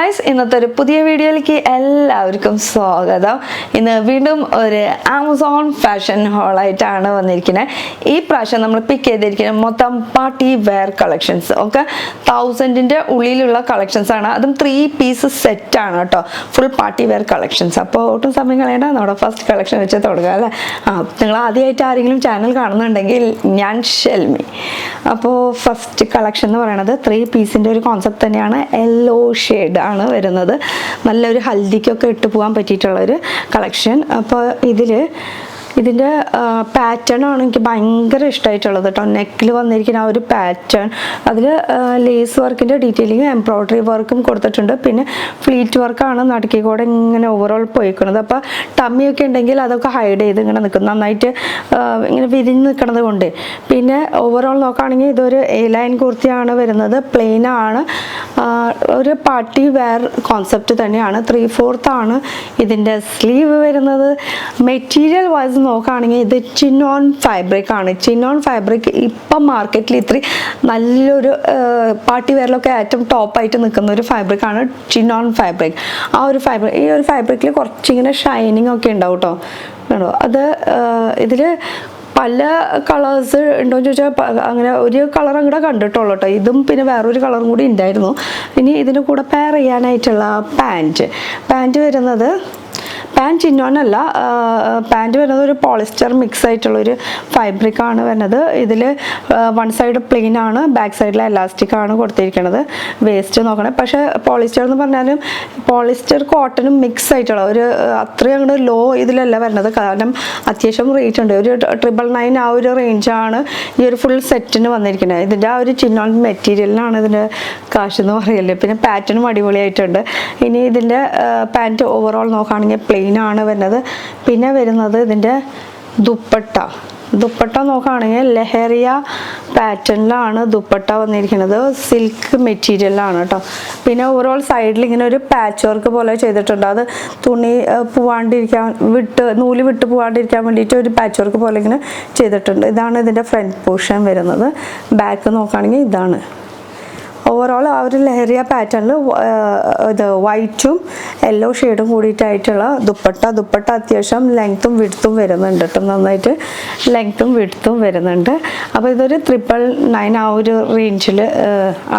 Guys, ഇന്നത്തെ ഒരു പുതിയ വീഡിയോയിലേക്ക് എല്ലാവർക്കും സ്വാഗതം. ഇന്ന് വീണ്ടും ഒരു ആമസോൺ ഫാഷൻ ഹോളായിട്ടാണ് വന്നിരിക്കുന്നത്. ഈ പ്രാവശ്യം നമ്മൾ പിക്ക് ചെയ്തിരിക്കുന്നത് മൊത്തം പാർട്ടി വെയർ കളക്ഷൻസ് ഒക്കെ 1000-ന്റെ ഉള്ളിലുള്ള കളക്ഷൻസ് ആണ്. അതും 3 പീസ് സെറ്റ് ആണ് കേട്ടോ, ഫുൾ പാർട്ടി വെയർ കളക്ഷൻസ്. അപ്പോൾ ഒട്ടും സമയം കളയണ്ട, നമ്മുടെ ഫസ്റ്റ് കളക്ഷൻ വെച്ച് തുടങ്ങുക അല്ലേ. നിങ്ങൾ ആദ്യമായിട്ട് ആരെങ്കിലും ചാനൽ കാണുന്നുണ്ടെങ്കിൽ ഞാൻ ഷെൽമി. അപ്പോൾ ഫസ്റ്റ് കളക്ഷൻ എന്ന് പറയുന്നത് 3 പീസിൻ്റെ ഒരു കോൺസെപ്റ്റ് തന്നെയാണ്. യെല്ലോ ഷെയ്ഡ് ആണ് വരുന്നത്. നല്ലൊരു ഹൽദിക്കൊക്കെ ഇട്ട് പോകാൻ പറ്റിയിട്ടുള്ളൊരു കളക്ഷൻ. അപ്പോൾ ഇതിൻ്റെ പാറ്റേൺ ആണ് എനിക്ക് ഭയങ്കര ഇഷ്ടമായിട്ടുള്ളത് കേട്ടോ. നെക്കിൽ വന്നിരിക്കുന്ന ആ ഒരു പാറ്റേൺ, അതിൽ ലേസ് വർക്കിൻ്റെ ഡീറ്റെയിലിങ് എംബ്രോയ്ഡറി വർക്കും കൊടുത്തിട്ടുണ്ട്. പിന്നെ ഫ്ലീറ്റ് വർക്കാണ് നടുക്കി കൂടെ ഇങ്ങനെ ഓവറോൾ പോയിക്കുന്നത്. അപ്പോൾ ടമ്മിയൊക്കെ ഉണ്ടെങ്കിൽ അതൊക്കെ ഹൈഡ് ചെയ്ത് ഇങ്ങനെ നിൽക്കും, നന്നായിട്ട് ഇങ്ങനെ വിരിഞ്ഞ് നിൽക്കുന്നത് കൊണ്ട്. പിന്നെ ഓവറോൾ നോക്കുകയാണെങ്കിൽ ഇതൊരു എ ലൈൻ കുർത്തിയാണ് വരുന്നത്. പ്ലെയിൻ ആണ്, ഒരു പാർട്ടി വെയർ കോൺസെപ്റ്റ് തന്നെയാണ്. 3/4 ആണ് ഇതിൻ്റെ സ്ലീവ് വരുന്നത്. മെറ്റീരിയൽ വൈസ് നോക്കുകയാണെങ്കിൽ ഇത് ചിനോൺ ഫാബ്രിക് ആണ്. ചിനോൺ ഫാബ്രിക് ഇപ്പം മാർക്കറ്റിൽ ഇത്ര നല്ലൊരു പാർട്ടി വെയറിലൊക്കെ ഏറ്റവും ടോപ്പായിട്ട് നിൽക്കുന്ന ഒരു ഫാബ്രിക് ആണ് ചിനോൺ ഫാബ്രിക്. ഈ ഒരു ഫാബ്രിക്കിൽ കുറച്ചിങ്ങനെ ഷൈനിങ് ഒക്കെ ഉണ്ടാവും കേട്ടോ. കേട്ടോ, അത് ഇതിൽ പല കളേഴ്സ് ഉണ്ടോ എന്ന് ചോദിച്ചാൽ അങ്ങനെ ഒരു കളർ അങ്ങോട്ട് കണ്ടിട്ടുള്ളൂ കേട്ടോ. ഇതും പിന്നെ വേറൊരു കളറും കൂടി ഉണ്ടായിരുന്നു. ഇനി ഇതിൻ്റെ കൂടെ പെയർ ചെയ്യാനായിട്ടുള്ള പാൻറ്റ് വരുന്നത് പാൻറ്റ് ചിന്നോനല്ല, പാൻറ്റ് വരുന്നത് ഒരു പോളിസ്റ്റർ മിക്സ് ആയിട്ടുള്ളൊരു ഫാബ്രിക്കാണ് വരുന്നത്. ഇതിൽ വൺ സൈഡ് പ്ലെയിൻ ആണ്, ബാക്ക് സൈഡിൽ എലാസ്റ്റിക് ആണ് കൊടുത്തിരിക്കുന്നത്. വേസ്റ്റ് നോക്കണേ, പക്ഷേ പോളിസ്റ്റർ എന്ന് പറഞ്ഞാലും പോളിസ്റ്റർ കോട്ടനും മിക്സ് ആയിട്ടുള്ള ഒരു അത്രയും അങ്ങോട്ട് ലോ ഇതിലല്ല വരുന്നത്. കാരണം അത്യാവശ്യം റേറ്റ് ഉണ്ട്. ഒരു 999 ആ ഒരു റേഞ്ചാണ് ഈ ഒരു ഫുൾ സെറ്റിന് വന്നിരിക്കുന്നത്. ഇതിൻ്റെ ആ ഒരു ചിന്നോൺ മെറ്റീരിയലിനാണ് ഇതിൻ്റെ കാശ് എന്ന് പറയല്ലേ. പിന്നെ പാറ്റേണും അടിപൊളിയായിട്ടുണ്ട്. ഇനി ഇതിൻ്റെ പാൻറ്റ് ഓവറോൾ നോക്കുകയാണെങ്കിൽ പ്ലെയിൻ ആണ് വരുന്നത്. പിന്നെ വരുന്നത് ഇതിൻ്റെ ദുപ്പട്ട നോക്കുകയാണെങ്കിൽ ലെഹറിയ പാറ്റേണിലാണ് ദുപ്പട്ട വന്നിരിക്കുന്നത്. സിൽക്ക് മെറ്റീരിയലാണ് കേട്ടോ. പിന്നെ ഓവറോൾ സൈഡിൽ ഇങ്ങനെ ഒരു പാച്ച് വർക്ക് പോലെ ചെയ്തിട്ടുണ്ട്. അത് തുണി നൂല് വിട്ട് പോവാണ്ടിരിക്കാൻ വേണ്ടിയിട്ട് ഒരു പാച്ച് വർക്ക് പോലെ ഇങ്ങനെ ചെയ്തിട്ടുണ്ട്. ഇതാണ് ഇതിൻ്റെ ഫ്രണ്ട് പോർഷൻ വരുന്നത്. ബാക്ക് നോക്കുകയാണെങ്കിൽ ഇതാണ്. ഓവറോൾ ആ ഒരു ലെഹറിയ പാറ്റേണിൽ ഇത് വൈറ്റും യെല്ലോ ഷെയ്ഡും കൂടിയിട്ടായിട്ടുള്ള ദുപ്പട്ട അത്യാവശ്യം ലെങ്ത്തും വിഡ്ത്തും വരുന്നുണ്ട് കേട്ടോ. നന്നായിട്ട് ലെങ്ത്തും വിഡ്ത്തും വരുന്നുണ്ട്. അപ്പോൾ ഇതൊരു 999 ആ ഒരു റേഞ്ചിൽ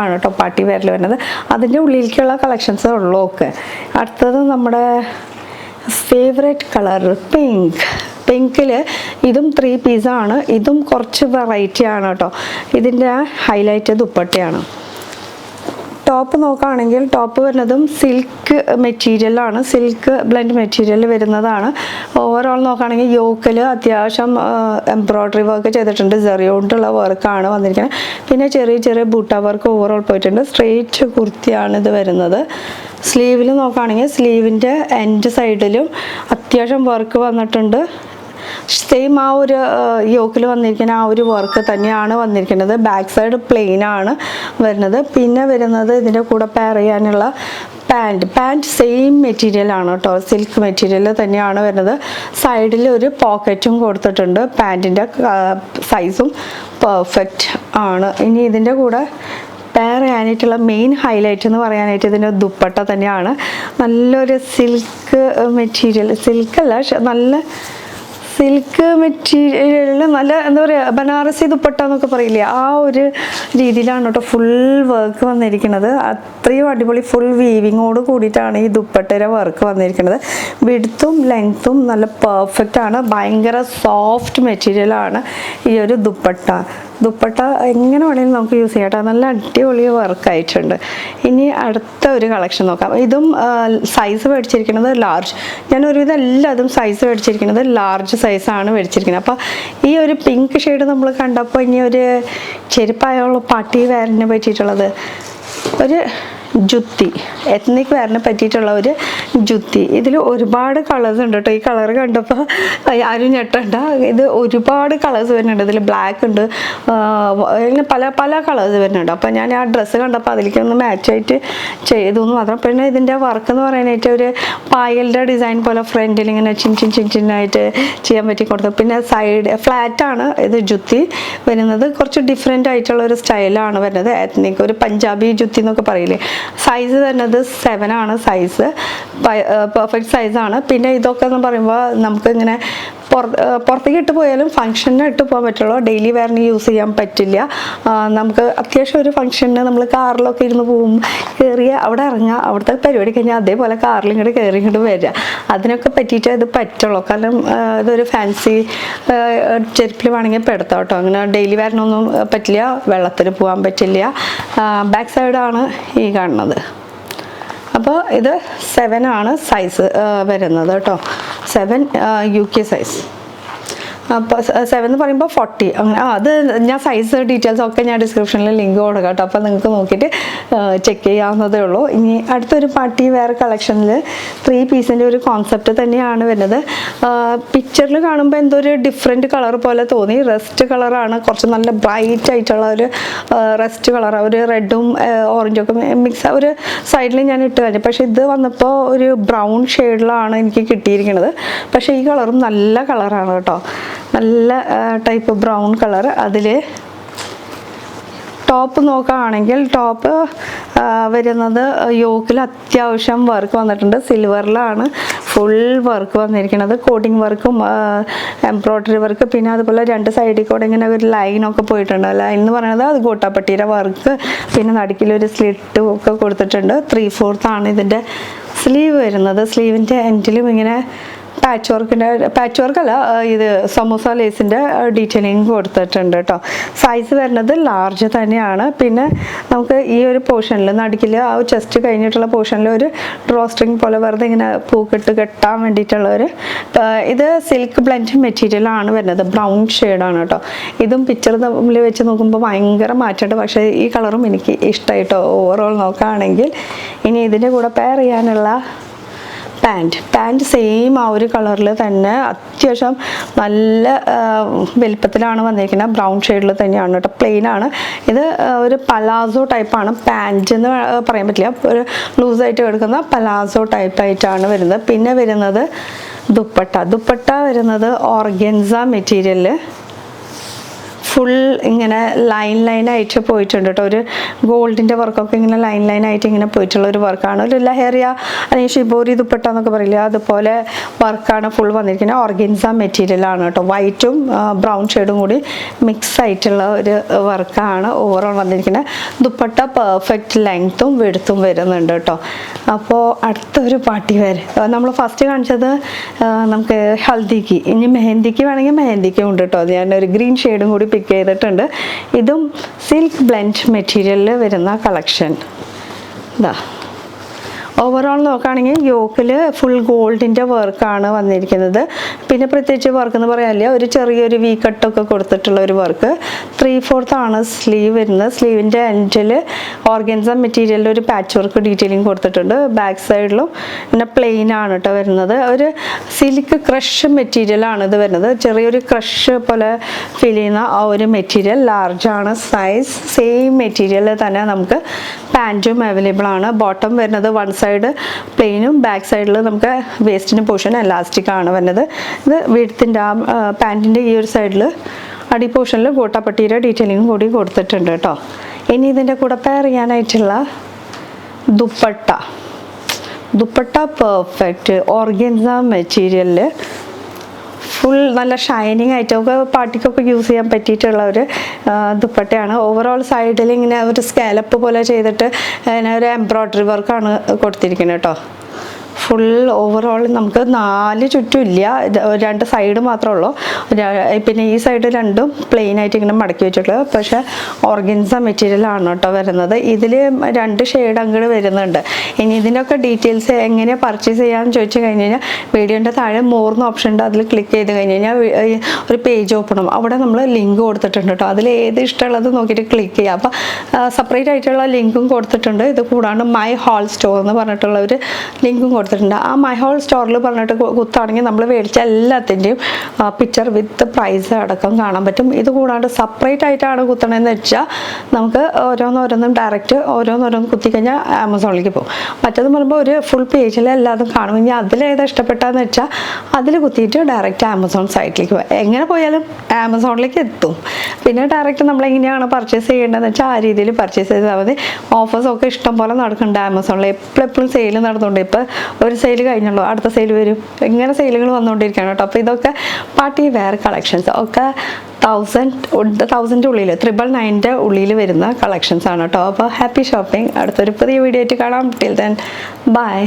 ആണ് കേട്ടോ പാർട്ടി വെയറിൽ വരുന്നത്. അതിൻ്റെ ഉള്ളിലേക്കുള്ള കളക്ഷൻസ് ഉള്ളൂ. ഒക്കെ അടുത്തത് നമ്മുടെ ഫേവറേറ്റ് കളർ പിങ്കിൽ. ഇതും 3 പീസാണ്. ഇതും കുറച്ച് വെറൈറ്റി ആണ് കേട്ടോ. ഇതിൻ്റെ ഹൈലൈറ്റ് ദുപ്പട്ടയാണ്. ടോപ്പ് നോക്കുകയാണെങ്കിൽ ടോപ്പ് വരുന്നതും സിൽക്ക് മെറ്റീരിയലാണ്, സിൽക്ക് ബ്ലെൻഡ് മെറ്റീരിയൽ വരുന്നതാണ്. ഓവറോൾ നോക്കുകയാണെങ്കിൽ യോക്കിൽ അത്യാവശ്യം എംബ്രോയ്ഡറി വർക്ക് ചെയ്തിട്ടുണ്ട്. സെറി കൊണ്ടുള്ള വർക്കാണ് വന്നിരിക്കുന്നത്. പിന്നെ ചെറിയ ബൂട്ട വർക്ക് ഓവറോൾ പോയിട്ടുണ്ട്. സ്ട്രെയിറ്റ് കുർത്തിയാണ് ഇത് വരുന്നത്. സ്ലീവിൽ നോക്കുകയാണെങ്കിൽ സ്ലീവിൻ്റെ എൻഡ് സൈഡിലും അത്യാവശ്യം വർക്ക് വന്നിട്ടുണ്ട്. സെയിം ആ ഒരു യോക്കിൽ വന്നിരിക്കുന്ന ആ ഒരു വർക്ക് തന്നെയാണ് വന്നിരിക്കുന്നത്. ബാക്ക് സൈഡ് പ്ലെയിൻ ആണ് വരുന്നത്. പിന്നെ വരുന്നത് ഇതിൻ്റെ കൂടെ പെയർ ചെയ്യാനുള്ള പാൻറ്റ് സെയിം മെറ്റീരിയൽ ആണ് കേട്ടോ, സിൽക്ക് മെറ്റീരിയൽ തന്നെയാണ് വരുന്നത്. സൈഡിൽ ഒരു പോക്കറ്റും കൊടുത്തിട്ടുണ്ട്. പാൻറ്റിൻ്റെ സൈസും പെർഫെക്റ്റ് ആണ്. ഇനി ഇതിൻ്റെ കൂടെ പെയർ ചെയ്യാനായിട്ടുള്ള മെയിൻ ഹൈലൈറ്റ് എന്ന് പറയാനായിട്ട് ഇതിൻ്റെ ദുപ്പട്ട തന്നെയാണ്. നല്ലൊരു സിൽക്ക് മെറ്റീരിയൽ, സിൽക്കല്ല നല്ല സിൽക്ക് മെറ്റീരിയലിൽ നല്ല എന്താ പറയുക, ബനാറസി ദുപ്പട്ട എന്നൊക്കെ പറയില്ലേ, ആ ഒരു രീതിയിലാണ് കേട്ടോ ഫുൾ വർക്ക് വന്നിരിക്കുന്നത്. അത്രയും അടിപൊളി ഫുൾ വീവിങ്ങോട് കൂടിയിട്ടാണ് ഈ ദുപ്പട്ടയുടെ വർക്ക് വന്നിരിക്കുന്നത്. വിഡ്ത്തും ലെങ്ത്തും നല്ല പെർഫെക്റ്റ് ആണ്. ഭയങ്കര സോഫ്റ്റ് മെറ്റീരിയലാണ് ഈ ഒരു ദുപ്പട്ട എങ്ങനെ വേണമെങ്കിലും നമുക്ക് യൂസ് ചെയ്യാം കേട്ടോ. നല്ല അടിപൊളി വർക്കായിട്ടുണ്ട്. ഇനി അടുത്ത ഒരു കളക്ഷൻ നോക്കാം. ഇതും സൈസ് മേടിച്ചിരിക്കുന്നത് ലാർജ്. ഞാൻ ഒരുവിധം എല്ലാതും സൈസ് മേടിച്ചിരിക്കുന്നത് ലാർജ് സൈസാണ് മേടിച്ചിരിക്കുന്നത്. അപ്പോൾ ഈ ഒരു പിങ്ക് ഷെയ്ഡ് നമ്മൾ കണ്ടപ്പോൾ ഇനി ഒരു ചെരുപ്പായുള്ള പാർട്ടി വെയറിനെ പറ്റിയിട്ടുള്ളത് ഒരു ജുത്തി, എത്നിക് വെയറിനെ പറ്റിയിട്ടുള്ള ഒരു ജുത്തി. ഇതിൽ ഒരുപാട് കളേഴ്സ് ഉണ്ട് കേട്ടോ. ഈ കളർ കണ്ടപ്പോൾ ആരും ഞെട്ടണ്ട, ഇത് ഒരുപാട് കളേഴ്സ് വരുന്നുണ്ട്. ഇതിൽ ബ്ലാക്ക് ഉണ്ട്, ഇങ്ങനെ പല കളേഴ്സ് വരുന്നുണ്ട്. അപ്പോൾ ഞാൻ ആ ഡ്രസ്സ് കണ്ടപ്പോൾ അതിലേക്കൊന്ന് മാച്ചായിട്ട് ചെയ്തു എന്ന് മാത്രം. പിന്നെ ഇതിൻ്റെ വർക്ക് എന്ന് പറയാനായിട്ട് ഒരു പായലിൻ്റെ ഡിസൈൻ പോലെ ഫ്രണ്ടിൽ ഇങ്ങനെ ചിന്നായിട്ട് ചെയ്യാൻ പറ്റി കൊടുത്തു. പിന്നെ സൈഡ് ഫ്ലാറ്റാണ് ഇത് ജുത്തി വരുന്നത്. കുറച്ച് ഡിഫറെൻ്റ് ആയിട്ടുള്ള ഒരു സ്റ്റൈലാണ് വരുന്നത്. എത്നിക് ഒരു പഞ്ചാബി ജുത്തി എന്നൊക്കെ പറയില്ലേ, സൈസ് വരുന്നത് 7 ആണ് സൈസ്, പെർഫെക്റ്റ് സൈസാണ്. പിന്നെ ഇതൊക്കെ എന്ന് പറയുമ്പോൾ നമുക്ക് ഇങ്ങനെ പുറത്തേക്ക് ഇട്ട് പോയാലും ഫംഗ്ഷന് ഇട്ട് പോകാൻ പറ്റുള്ളൂ, ഡെയിലി വെയറിന് യൂസ് ചെയ്യാൻ പറ്റില്ല. നമുക്ക് അത്യാവശ്യം ഒരു ഫംഗ്ഷന് നമ്മൾ കാറിലൊക്കെ ഇരുന്ന് പോകും, കയറിയ അവിടെ ഇറങ്ങുക, അവിടുത്തെ പരിപാടി കഴിഞ്ഞാൽ അതേപോലെ കാറിൽ ഇങ്ങോട്ട് കയറി ഇങ്ങോട്ട് വരിക, അതിനൊക്കെ പറ്റിയിട്ട് ഇത് പറ്റുള്ളൂ. കാരണം ഇതൊരു ഫാൻസി ചെരുപ്പിൽ വേണമെങ്കിൽ പെടുത്താം കേട്ടോ. അങ്ങനെ ഡെയിലി വെയറിനൊന്നും പറ്റില്ല, വെള്ളത്തിന് പോകാൻ പറ്റില്ല. ബാക്ക് സൈഡാണ് ഈ കാണുന്നത്. അപ്പോൾ ഇത് 7 ആണ് സൈസ് വരുന്നത് കേട്ടോ, 7 UK സൈസ്. അപ്പോൾ 7 എന്ന് പറയുമ്പോൾ 40 അങ്ങനെ. അത് ഞാൻ സൈസ് ഡീറ്റെയിൽസ് ഒക്കെ ഞാൻ ഡിസ്ക്രിപ്ഷനിൽ ലിങ്ക് കൊടുക്കാം കേട്ടോ, അപ്പോൾ നിങ്ങൾക്ക് നോക്കിയിട്ട് ചെക്ക് ചെയ്യാവുന്നതേ ഉള്ളൂ. ഇനി അടുത്തൊരു പാർട്ടി വെയർ കളക്ഷനിൽ 3 പീസിൻ്റെ ഒരു കോൺസെപ്റ്റ് തന്നെയാണ് വരുന്നത്. പിക്ചറിൽ കാണുമ്പോൾ എന്തോ ഒരു ഡിഫറെൻറ്റ് കളർ പോലെ തോന്നി. റസ്റ്റ് കളറാണ്, കുറച്ച് നല്ല ബ്രൈറ്റ് ആയിട്ടുള്ള ഒരു റസ്റ്റ് കളറാണ്, ഒരു റെഡും ഓറഞ്ചും ഒക്കെ മിക്സ് ഒരു സൈഡിൽ ഞാൻ ഇട്ട് കഴിഞ്ഞു. പക്ഷേ ഇത് വന്നപ്പോൾ ഒരു ബ്രൗൺ ഷെയ്ഡിലാണ് എനിക്ക് കിട്ടിയിരിക്കുന്നത്. പക്ഷേ ഈ കളറും നല്ല കളറാണ് കേട്ടോ, നല്ല ടൈപ്പ് ബ്രൗൺ കളർ. അതിൽ ടോപ്പ് നോക്കുകയാണെങ്കിൽ ടോപ്പ് വരുന്നത് യോക്കിൽ അത്യാവശ്യം വർക്ക് വന്നിട്ടുണ്ട്, സിൽവറിലാണ് ഫുൾ വർക്ക് വന്നിരിക്കുന്നത്, കോഡിങ് വർക്കും എംബ്രോയ്ഡറി വർക്ക്, പിന്നെ അതുപോലെ 2 സൈഡിൽ കൂടെ ഇങ്ങനെ ഒരു ലൈനൊക്കെ പോയിട്ടുണ്ട്. ലൈൻ എന്ന് പറയുന്നത് അത് ഗോട്ടാപ്പട്ടിയുടെ വർക്ക്, പിന്നെ നടുക്കിലൊരു സ്ലിറ്റ് ഒക്കെ കൊടുത്തിട്ടുണ്ട്. 3/4 ആണ് ഇതിൻ്റെ സ്ലീവ് വരുന്നത്. സ്ലീവിൻ്റെ എൻഡിലും ഇങ്ങനെ പാച്ച് വർക്കല്ല, ഇത് സമൂസ ലേസിൻ്റെ ഡീറ്റെയിലിംഗ് കൊടുത്തിട്ടുണ്ട് കേട്ടോ. സൈസ് വരുന്നത് ലാർജ് തന്നെയാണ്. പിന്നെ നമുക്ക് ഈ ഒരു പോർഷനിൽ നടുക്കിൽ ആ ചെസ്റ്റ് കഴിഞ്ഞിട്ടുള്ള പോർഷനിൽ ഒരു ഡ്രോ സ്ട്രിങ് പോലെ വെറുതെ ഇങ്ങനെ പൂക്കെട്ട് കെട്ടാൻ വേണ്ടിയിട്ടുള്ള ഒരു ഇത് സിൽക്ക് ബ്ലെൻഡ് മെറ്റീരിയലാണ് വരുന്നത്, ബ്രൗൺ ഷെയ്ഡാണ് കേട്ടോ. ഇതും പിക്ചർ തമ്മിൽ വെച്ച് നോക്കുമ്പോൾ ഭയങ്കര മാറ്റമുണ്ട്, പക്ഷേ ഈ കളറും എനിക്ക് ഇഷ്ടമായിട്ടോ ഓവറോൾ നോക്കുകയാണെങ്കിൽ. ഇനി ഇതിൻ്റെ കൂടെ പെയർ ചെയ്യാനുള്ള പാൻറ്റ് സെയിം ആ ഒരു കളറിൽ തന്നെ അത്യാവശ്യം നല്ല വലിപ്പത്തിലാണ് വന്നിരിക്കുന്നത്, ബ്രൗൺ ഷെയ്ഡിൽ തന്നെയാണ് കേട്ടോ, പ്ലെയിൻ ആണ്. ഇത് ഒരു പലാസോ ടൈപ്പാണ്, പാൻറ്റ് എന്ന് പറയാൻ പറ്റില്ല, ഒരു ലൂസായിട്ട് കിടക്കുന്ന പലാസോ ടൈപ്പായിട്ടാണ് വരുന്നത്. പിന്നെ വരുന്നത് ദുപ്പട്ട വരുന്നത് ഓർഗൻസ മെറ്റീരിയൽ, ഫുൾ ഇങ്ങനെ ലൈനായിട്ട് പോയിട്ടുണ്ട് കേട്ടോ. ഒരു ഗോൾഡിൻ്റെ വർക്കൊക്കെ ഇങ്ങനെ ലൈനായിട്ട് ഇങ്ങനെ പോയിട്ടുള്ള ഒരു വർക്കാണ്. ഒരു ലഹരിയ അല്ലെങ്കിൽ ഷിബോരി ദുപ്പട്ട എന്നൊക്കെ പറയില്ല, അതുപോലെ വർക്കാണ് ഫുൾ വന്നിരിക്കുന്നത്. ഓർഗൻസ മെറ്റീരിയലാണ് കേട്ടോ, വൈറ്റും ബ്രൗൺ ഷെയ്ഡും കൂടി മിക്സ് ആയിട്ടുള്ള ഒരു വർക്കാണ് ഓവറോൾ വന്നിരിക്കുന്നത്. ദുപ്പട്ട പെർഫെക്റ്റ് ലെങ്ത്തും വെടുത്തും വരുന്നുണ്ട് കേട്ടോ. അപ്പോൾ അടുത്തൊരു പാർട്ടി വെയർ നമ്മൾ ഫസ്റ്റ് കാണിച്ചത് നമുക്ക് ഹൽദിക്ക്, ഇനി മെഹന്തിക്ക് വേണമെങ്കിൽ മെഹന്തിക്കും ഉണ്ട് കേട്ടോ. ഞാൻ ഒരു ഗ്രീൻ ഷെയ്ഡും കൂടി പിക്ക് ചെയ്തിട്ടുണ്ട്. ഇതും സിൽക്ക് ബ്ലെൻഡ് മെറ്റീരിയലിൽ വരുന്ന കളക്ഷൻ. ഇതാ ഓവറോൾ നോക്കുകയാണെങ്കിൽ യോക്കിൽ ഫുൾ ഗോൾഡിൻ്റെ വർക്കാണ് വന്നിരിക്കുന്നത്. പിന്നെ പ്രത്യേകിച്ച് വർക്ക് എന്ന് പറയാനില്ല, ഒരു ചെറിയൊരു വി കട്ടൊക്കെ കൊടുത്തിട്ടുള്ള ഒരു വർക്ക്. 3/4 ആണ് സ്ലീവ് വരുന്നത്. സ്ലീവിൻ്റെ എൻഡിൽ ഓർഗൻസ മെറ്റീരിയലിൽ ഒരു പാച്ച് വർക്ക് ഡീറ്റെയിലിംഗ് കൊടുത്തിട്ടുണ്ട്. ബാക്ക് സൈഡിലും പിന്നെ പ്ലെയിൻ ആണ് കേട്ടോ വരുന്നത്. ഒരു സിൽക്ക് ക്രഷ് മെറ്റീരിയലാണ് ഇത് വരുന്നത്, ചെറിയൊരു ക്രഷ് പോലെ ഫീൽ ചെയ്യുന്ന ആ ഒരു മെറ്റീരിയൽ. ലാർജാണ് സൈസ്. സെയിം മെറ്റീരിയൽ തന്നെ നമുക്ക് പാൻറ്റും അവൈലബിൾ ആണ്. ബോട്ടം വരുന്നത് 1 സൈഡ് പ്ലെയിനും ബാക്ക് സൈഡിൽ നമുക്ക് വേസ്റ്റിന് പോർഷൻ എലാസ്റ്റിക് ആണ് വരുന്നത്. ഇത് വീടത്തിൻ്റെ ആ പാൻറ്റിൻ്റെ ഈ ഒരു സൈഡിൽ അടി പോർഷനിൽ ഗോട്ടാപ്പട്ടിയുടെ ഡീറ്റെയിലിംഗ് കൂടി കൊടുത്തിട്ടുണ്ട് കേട്ടോ. ഇനി ഇതിൻ്റെ കൂടെ പെയർ ചെയ്യാനായിട്ടുള്ള ദുപ്പട്ട പെർഫെക്റ്റ് ഓർഗൻസ മെറ്റീരിയലിൽ ഫുൾ നല്ല ഷൈനിങ് ആയിട്ടൊക്കെ പാർട്ടിക്കൊക്കെ യൂസ് ചെയ്യാൻ പറ്റിയിട്ടുള്ള ഒരു ദുപ്പട്ടയാണ്. ഓവറോൾ സൈഡിൽ ഇങ്ങനെ ഒരു സ്കാലപ്പ് പോലെ ചെയ്തിട്ട് ഇങ്ങനെ ഒരു എംബ്രോയ്ഡറി വർക്കാണ് കൊടുത്തിരിക്കുന്നത് കേട്ടോ. ഫുൾ ഓവറോൾ നമുക്ക് 4 ചുറ്റും ഇല്ല, 2 സൈഡ് മാത്രമേ ഉള്ളൂ. പിന്നെ ഈ സൈഡ് രണ്ടും പ്ലെയിൻ ആയിട്ട് ഇങ്ങനെ മടക്കി വെച്ചിട്ടുള്ളത്. പക്ഷേ ഓർഗൻസ മെറ്റീരിയലാണ് കേട്ടോ വരുന്നത്. ഇതിൽ 2 ഷെയ്ഡ് അങ്ങോട്ട് വരുന്നുണ്ട്. ഇനി ഇതിൻ്റെയൊക്കെ ഡീറ്റെയിൽസ് എങ്ങനെയാണ് പർച്ചേസ് ചെയ്യാമെന്ന് ചോദിച്ചു കഴിഞ്ഞ് കഴിഞ്ഞാൽ വീഡിയോൻ്റെ താഴെ മോർന്ന് ഓപ്ഷൻ ഉണ്ട്, അതിൽ ക്ലിക്ക് ചെയ്ത് കഴിഞ്ഞ് കഴിഞ്ഞാൽ ഒരു പേജ് ഓപ്പൺ ആവും. അവിടെ നമ്മൾ ലിങ്ക് കൊടുത്തിട്ടുണ്ട് കേട്ടോ. അതിൽ ഏത് ഇഷ്ടമുള്ളത് നോക്കിയിട്ട് ക്ലിക്ക് ചെയ്യുക. അപ്പോൾ സെപ്പറേറ്റ് ആയിട്ടുള്ള ലിങ്കും കൊടുത്തിട്ടുണ്ട്. ഇത് കൂടാണ്ട് മൈ ഹോൾ സ്റ്റോർ എന്ന് പറഞ്ഞിട്ടുള്ള ഒരു ലിങ്കും കൊടുത്തിട്ടുണ്ട്. കൊടുത്തിട്ടുണ്ട്. ആ മൈ ഹോൾ സ്റ്റോറിൽ പറഞ്ഞിട്ട് കുത്താണെങ്കിൽ നമ്മൾ മേടിച്ച എല്ലാത്തിൻ്റെയും പിക്ചർ വിത്ത് പ്രൈസ് അടക്കം കാണാൻ പറ്റും. ഇത് കൂടാണ്ട് സെപ്പറേറ്റ് ആയിട്ടാണ് കുത്തണമെന്ന് വെച്ചാൽ നമുക്ക് ഓരോന്നോരോന്നും ഡയറക്റ്റ് ഓരോന്നോരോന്ന് കുത്തിക്കഴിഞ്ഞാൽ ആമസോണിലേക്ക് പോകും. മറ്റേത് പറയുമ്പോൾ ഒരു ഫുൾ പേജിൽ എല്ലാതും കാണും. ഇനി അതിലേതാ ഇഷ്ടപ്പെട്ടതെന്ന് വെച്ചാൽ അതിൽ കുത്തിയിട്ട് ഡയറക്റ്റ് ആമസോൺ സൈറ്റിലേക്ക് പോകും. എങ്ങനെ പോയാലും ആമസോണിലേക്ക് എത്തും. പിന്നെ ഡയറക്റ്റ് നമ്മളെങ്ങനെയാണ് പർച്ചേസ് ചെയ്യേണ്ടതെന്ന് വെച്ചാൽ ആ രീതിയിൽ പർച്ചേസ് ചെയ്താൽ മതി. ഓഫേഴ്സൊക്കെ ഇഷ്ടം പോലെ നടക്കുന്നുണ്ട് ആമസോണിൽ. എപ്പോഴും സെയിൽ നടന്നുകൊണ്ട്, ഇപ്പോൾ ഒരു സെയിൽ കഴിഞ്ഞുള്ളൂ, അടുത്ത സെയിൽ വരും, ഇങ്ങനെ സെയിലുകൾ വന്നുകൊണ്ടിരിക്കുകയാണ് കേട്ടോ. അപ്പോൾ ഇതൊക്കെ പാർട്ടി വെയർ കളക്ഷൻസ് ഒക്കെ 1000 ഉള്ളിൽ 999 ഉള്ളിൽ വരുന്ന കളക്ഷൻസ് ആണ് കേട്ടോ. അപ്പോൾ ഹാപ്പി ഷോപ്പിംഗ്. അടുത്തൊരു പുതിയ വീഡിയോ ആയിട്ട് കാണാം. Till then bye.